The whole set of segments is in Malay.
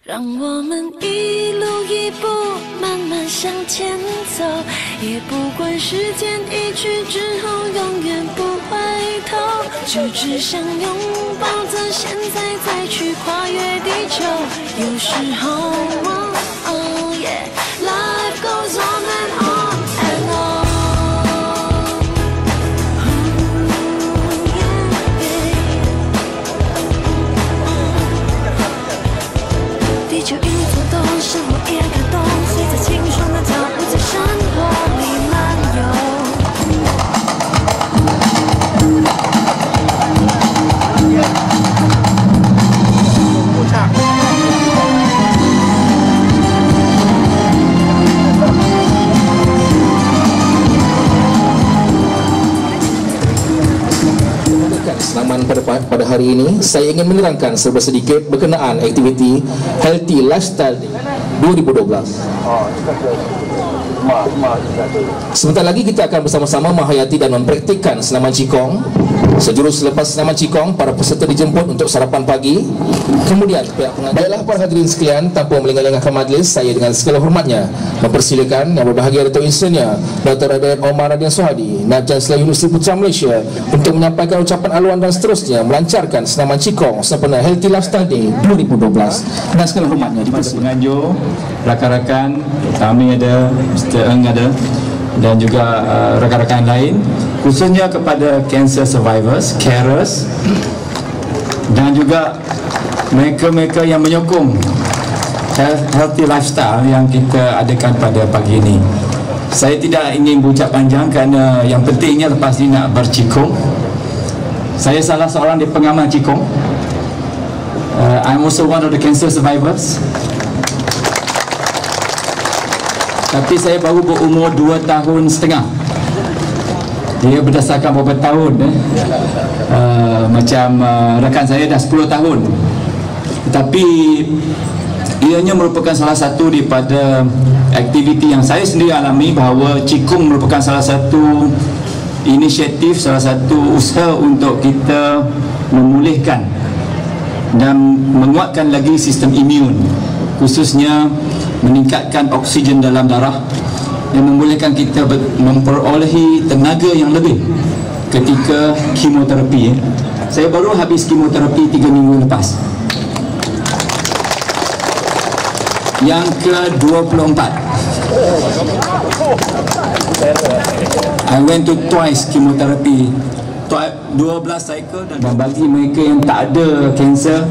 让我们一路一步慢慢向前走，也不管时间一去之后永远不回头，就只想拥抱着现在再去跨越地球。有时候oh yeah life goes on and on and on。 地球一直动，生活也感动，随着青春的脚步在生活里漫游。Senaman pada hari ini, saya ingin menerangkan serba sedikit berkenaan aktiviti Healthy Lifestyle 2012. Sebentar lagi kita akan bersama-sama menghayati dan mempraktikkan senaman Qigong. Sejurus selepas senaman Qigong, para peserta dijemput untuk sarapan pagi. Kemudian pihak pengajar. Baiklah para hadirin sekalian, tanpa melengah-lengahkan majlis, saya dengan segala hormatnya mempersilakan Yang Berbahagia Datuk Insinyur Dr. Raden Omar Radin Sohadi, Naib Chancellor Universiti Putra Malaysia, untuk menyampaikan ucapan aluan dan seterusnya melancarkan senaman Qigong sempena Healthy Lifestyle Day 2012. Dan segala hormatnya dipersilakan. Penganjur, rakan-rakan, kami ada, Mr. Eng ada, dan juga rakan-rakan lain, khususnya kepada cancer survivors, carers, dan juga mereka-mereka yang menyokong healthy lifestyle yang kita adakan pada pagi ini. Saya tidak ingin berucap panjang kerana yang pentingnya lepas ini nak berqigong. Saya salah seorang di pengamal qigong. I'm also one of the cancer survivors. Tapi saya baru berumur 2 tahun setengah. Dia berdasarkan beberapa tahun macam rakan saya dah 10 tahun. Tetapi ianya merupakan salah satu daripada aktiviti yang saya sendiri alami, bahawa Qigong merupakan salah satu inisiatif, salah satu usaha untuk kita memulihkan dan menguatkan lagi sistem imun, khususnya meningkatkan oksigen dalam darah yang membolehkan kita memperolehi tenaga yang lebih ketika kemoterapi. Saya baru habis kemoterapi 3 minggu lepas, yang ke-24. I went to twice chemotherapy, 12 cycle. Dan bagi mereka yang tak ada kanser,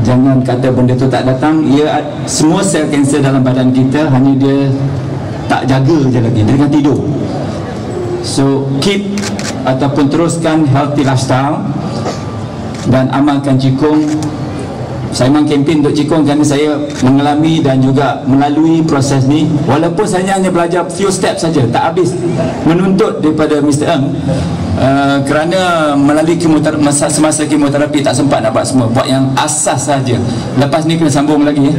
jangan kata benda tu tak datang. Semua sel kanser dalam badan kita, hanya dia tak jaga je lagi, dia akan tidur. So keep ataupun teruskan healthy lifestyle dan amalkan Qigong. Saya memang kempen untuk Qigong kerana saya mengalami dan juga melalui proses ni. Walaupun saya hanya belajar few steps saja, tak habis menuntut daripada Mr. Eng, kerana melalui semasa kemoterapi tak sempat nak buat semua, buat yang asas saja. Lepas ni kena sambung lagi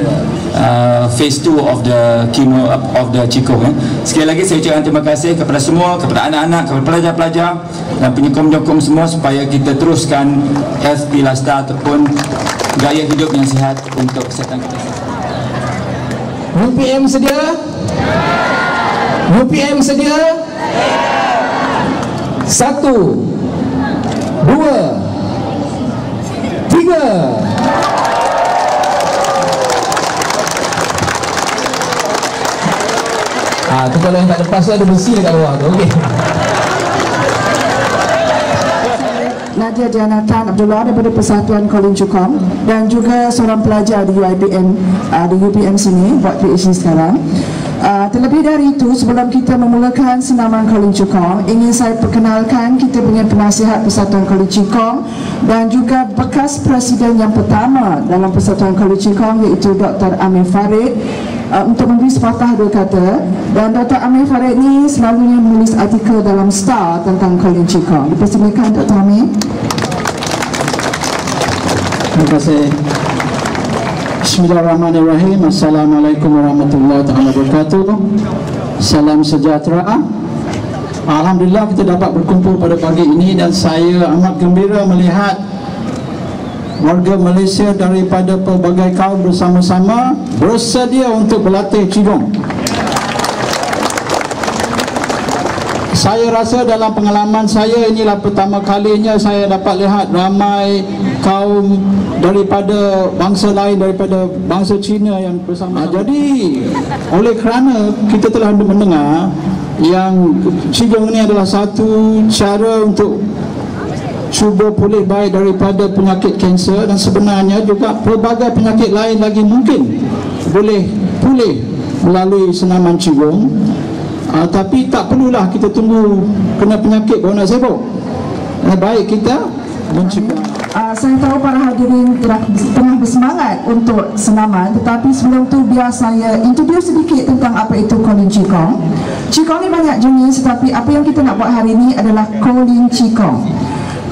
phase 2 of the chemo of the Qigong. Sekali lagi saya ucapkan terima kasih kepada semua, kepada anak-anak, kepada pelajar-pelajar dan penyokong-penyokong semua, supaya kita teruskan healthy lifestyle ataupun gaya hidup yang sihat untuk kesihatan kita. UPM sedia? UPM sedia? 1, 2, 3. Tu kalau yang tak lepas tu ada besi dekat bawah tu. Okey. Nadia Diana Tan Abdullah daripada Persatuan Colin Qigong dan juga seorang pelajar di UPM sini buat PhD sekarang. Terlebih dari itu, sebelum kita memulakan senaman Colin Qigong, ingin saya perkenalkan kita punya penasihat Persatuan Colin Qigong dan juga bekas presiden yang pertama dalam Persatuan Colin Qigong, iaitu Dr. Amir Farid, untuk memberi sepatah dua kata. Dan Dr. Amir Farid ni selalunya menulis artikel dalam Star tentang Colin Qigong. Dipersilakan Dr. Amir. Terima kasih. Bismillahirrahmanirrahim. Assalamualaikum warahmatullahi wabarakatuh. Salam sejahtera. Alhamdulillah kita dapat berkumpul pada pagi ini dan saya amat gembira melihat warga Malaysia daripada pelbagai kaum bersama-sama bersedia untuk berlatih Qigong. Saya rasa dalam pengalaman saya inilah pertama kalinya saya dapat lihat ramai kaum daripada bangsa lain, daripada bangsa Cina yang bersama. Jadi oleh kerana kita telah mendengar yang Qigong ini adalah satu cara untuk cuba pulih baik daripada penyakit kanser, dan sebenarnya juga pelbagai penyakit lain lagi mungkin boleh pulih melalui senaman Qigong. Tapi tak perlulah kita tunggu kena penyakit baru nak sibuk. Baik kita mencegah. Saya tahu para hadirin tengah bersemangat untuk senaman, tetapi sebelum tu biar saya introduce sedikit tentang apa itu Kowloon Qigong. Qigong ni banyak jenis, tetapi apa yang kita nak buat hari ini adalah Kowloon Qigong.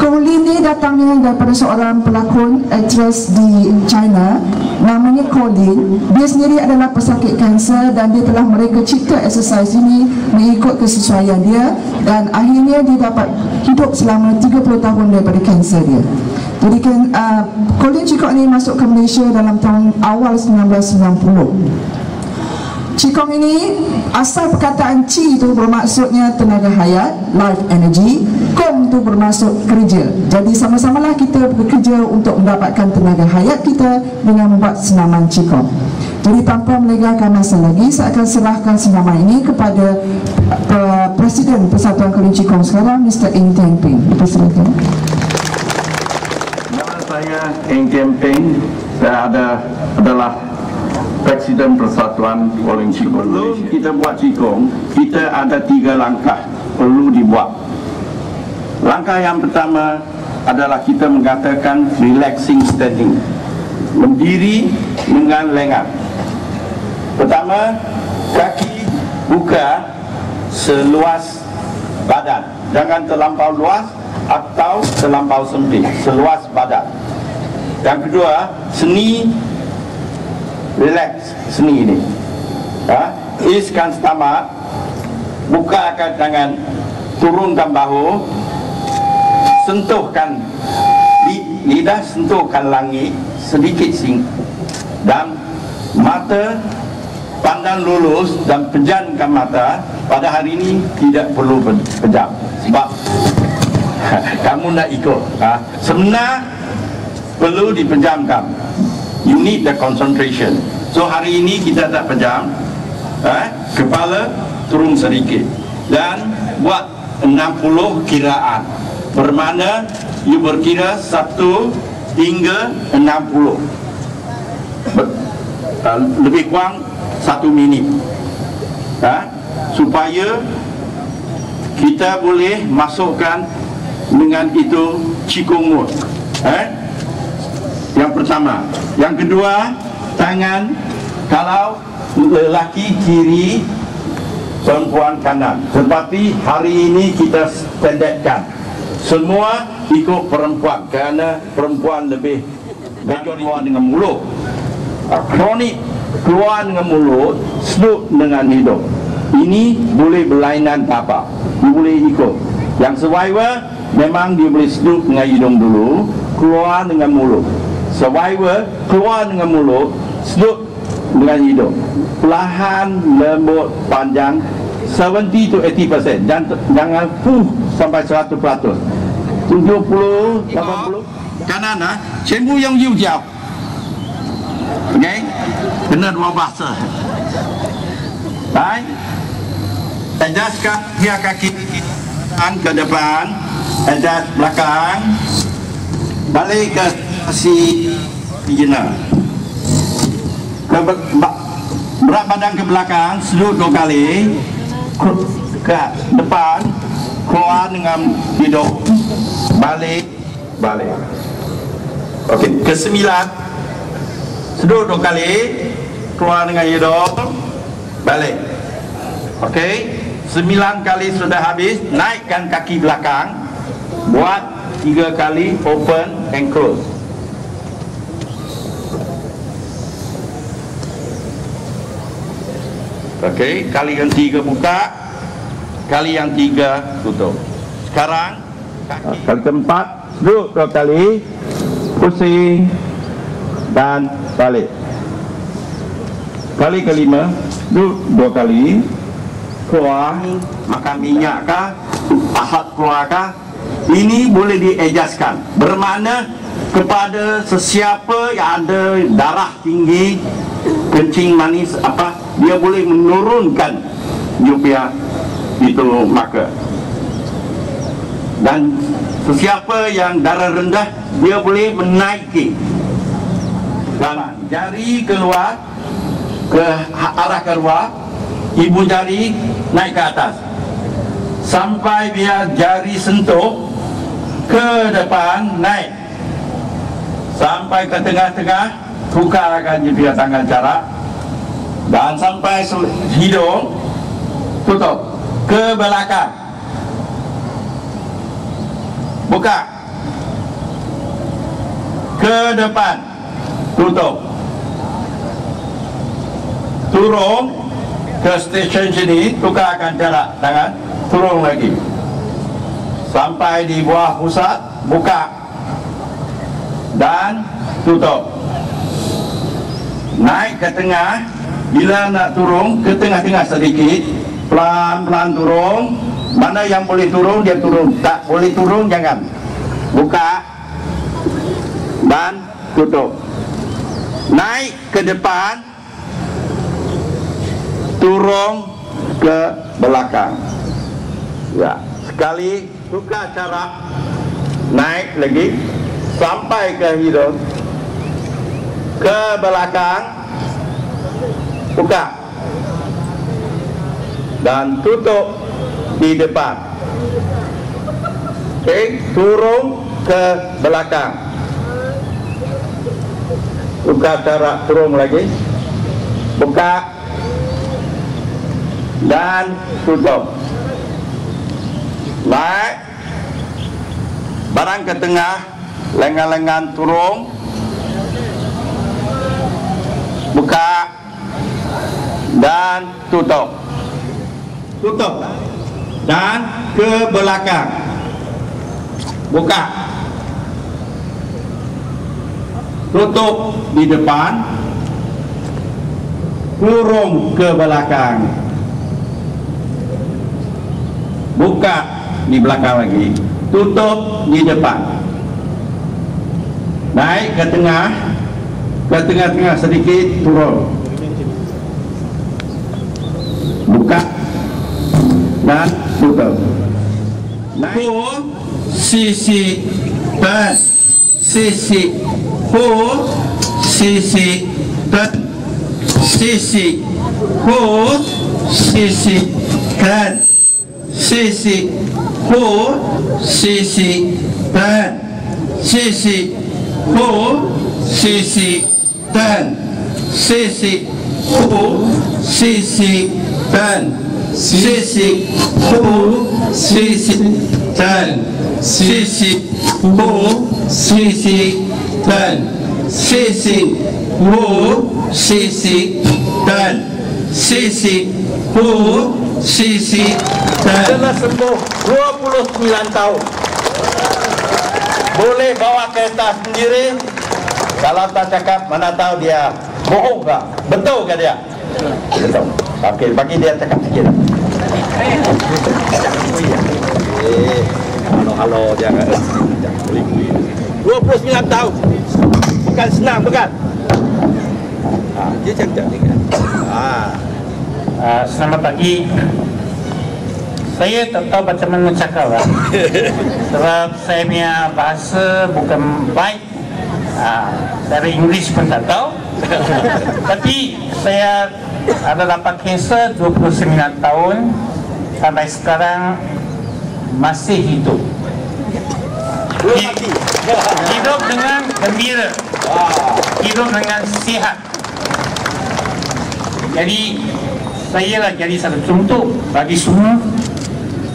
Kowloon ni datangnya daripada seorang pelakon aktris di China, namanya Kowloon. Dia sendiri adalah pesakit kanser dan dia telah mereka cipta exercise ini mengikut kesesuaian dia, dan akhirnya dia dapat hidup selama 30 tahun daripada kanser dia. Jadi Kowloon Qigong ini masuk ke Malaysia dalam tahun awal 1990. Qigong ini, asal perkataan Qi itu bermaksudnya tenaga hayat, life energy. Gong itu bermaksud kerja. Jadi sama-samalah kita bekerja untuk mendapatkan tenaga hayat kita dengan membuat senaman Qigong. Jadi tanpa melegakan masa lagi, saya akan serahkan senaman ini kepada Presiden Persatuan Kowloon Qigong sekarang, Mr. Eng Tian Ping. Persilakan. Nama saya Eng Tian Ping. Saya adalah Presiden Persatuan Kowloon Qigong. Sebelum kita buat Qigong, kita ada 3 langkah perlu dibuat. Langkah yang pertama adalah kita mengatakan relaxing standing, berdiri dengan lengan. Pertama, kaki buka seluas badan, jangan terlampau luas atau terlampau sempit, seluas badan. Yang kedua, seni relax, seni ini. Iskan stomach, bukakan tangan, turunkan bahu, sentuhkan lidah, sentuhkan langit sedikit dan mata pandang lurus dan pejamkan mata. Pada hari ini tidak perlu pejam sebab kamu nak ikut. Sebenar perlu dipejamkan. You need the concentration. So hari ini kita tak pejam. Kepala turun sedikit dan buat 60 kiraan. Bermakna you berkira 1 hingga 60. Lebih kurang 1 minit. Supaya kita boleh masukkan dengan itu Qigong mode. Yang pertama. Yang kedua, tangan kalau lelaki kiri, perempuan kanan. Seperti hari ini kita standardkan. Semua ikut perempuan kerana perempuan lebih keluar dengan mulut. Kronik keluar dengan mulut, sedut dengan hidung. Ini boleh berlainan tapak. Dia boleh ikut. Yang survivor memang dia boleh sedut dengan hidung dulu, keluar dengan mulut. Survivor keluar dengan mulut, sedut dengan hidung. Perlahan, lembut, panjang, 70 to 80%. Jangan sampai 100%. 70, 80. Kanan全部用右脚。OK， kena 2 bahasa. Baik. Adjustkan dia kaki ke depan, adjust belakang, balik ke si beginner. Berat badan ke belakang, sedut 2 kali, ke depan, keluar dengan hidung, balik. Okey, ke 9, sedut 2 kali, keluar dengan hidung, balik. Okey, 9 kali sudah habis, naikkan kaki belakang, buat 3 kali open and close. Okey, kali yang 3 buka, kali yang 3 tutup. Sekarang kali keempat, duduk 2 kali, pusing dan balik. Kali kelima, dua kali keluar, makan minyak kah, ahad keluar kah, ini boleh diadjustkan. Bermakna kepada sesiapa yang ada darah tinggi, kencing manis apa, dia boleh menurunkan UPA itu maka. Dan sesiapa yang darah rendah, dia boleh menaiki. Dan jari keluar ke arah keluar, ibu jari naik ke atas sampai biar jari sentuh ke depan, naik sampai ke tengah-tengah, tukarkan jari tangan jarak dan sampai hidung tutup ke belakang, buka ke depan, tutup, turun ke stesen sini, tukarkan jarak tangan, turun lagi sampai di bawah pusat, buka dan tutup, naik ke tengah. Bila nak turun ke tengah-tengah sedikit, pelan-pelan turun. Mana yang boleh turun, dia turun. Tak boleh turun, jangan. Buka dan tutup. Naik ke depan, turun ke belakang. Ya, sekali tukar cara, naik lagi sampai ke hidung, ke belakang, buka dan tutup di depan. Okey, turun ke belakang, buka cara, turun lagi, buka dan tutup. Naik barang ke tengah, lengan-lengan turun, buka dan tutup. Tutup dan ke belakang, buka, tutup di depan, kurung ke belakang, buka di belakang lagi, tutup di depan, naik ke tengah-tengah sedikit, turun, buka dan tutup. Naik sisi dan sisi, sisi dan sisi, sisi dan sisi, sisi dan sisi, sisi dan sisi, sisi dan sisi, sisi dan sisi, sisi dan sisi, sisi dan sisi, sisi dan telah sembuh 29 tahun. Boleh bawa kereta sendiri. Kalau tak cakap, mana tahu dia bohong ke? Betul ke dia? Betul. Okey, bagi dia cakap sikit. Halo, dia kan. 29 tahun. Bukan senang, bukan? Dia cakap ni kan. Selamat pagi. Saya tak tahu macam mana cakap lah. Sebab saya punya bahasa bukan baik. Dari English pun tak tahu. Tapi saya ada dapat kanser 29 tahun. Sampai sekarang masih hidup. Hidup dengan gembira, hidup dengan sihat. Jadi saya lah jadi satu contoh bagi semua.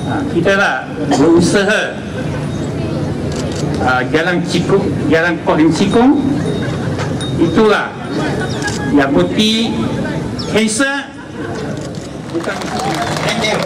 Kita lah berusaha jalan Cikung, jalan Kolin Cikung. Itulah yang putih kanser bukan. Thank you.